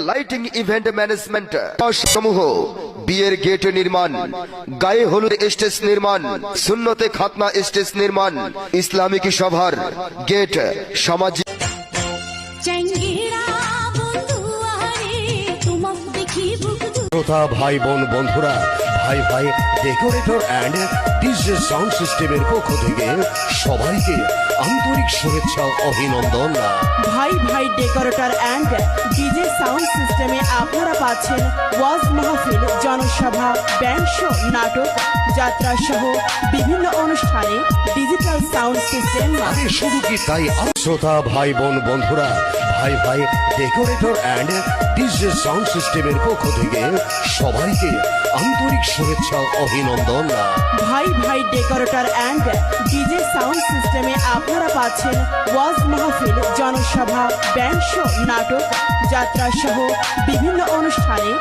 Lighting event management সমূহ বিয়ের gate নির্মাণ, গায়ে হলুদ স্টেজ নির্মাণ, সুন্নতে খাতনা স্টেজ নির্মাণ, ইসলামিক সভার গেট, সামাজিক শ্রোতা ভাই বোন বন্ধুরা, ভাই ভাই ডেকোরেটর অ্যান্ড ডিজে সাউন্ড সিস্টেমের পক্ষ থেকে সবাইকে আন্তরিক শুভেচ্ছা অভিনন্দন। ভাই ভাই ডেকোরেটর অ্যান্ড ডিজে সাউন্ড সিস্টেমে আপনারা পাচ্ছেন ওয়াজ মাহফিল, জনসভা, ব্যান্ড শো, নাটক, যাত্রা সহ বিভিন্ন অনুষ্ঠানে ডিজিটাল সাউন্ড সিস্টেম। শুধু কি তাই, শ্রোতা ভাই বোন বন্ধুরা, ভাই ভাই ডেকোরেটর অ্যান্ড ডিজে সাউন্ড সিস্টেমের পক্ষ থেকে সবাইকে আন্তরিক শুভেচ্ছা অভিনন্দন। ভাই ভাই ডেকোরেটর অ্যান্ড ডিজে সাউন্ড সিস্টেমে আপনারা পাচ্ছেন ওয়াজ মাহফিল, জনসভা, ব্যান্ড শো, নাটক, যাত্রা সহ বিভিন্ন অনুষ্ঠানে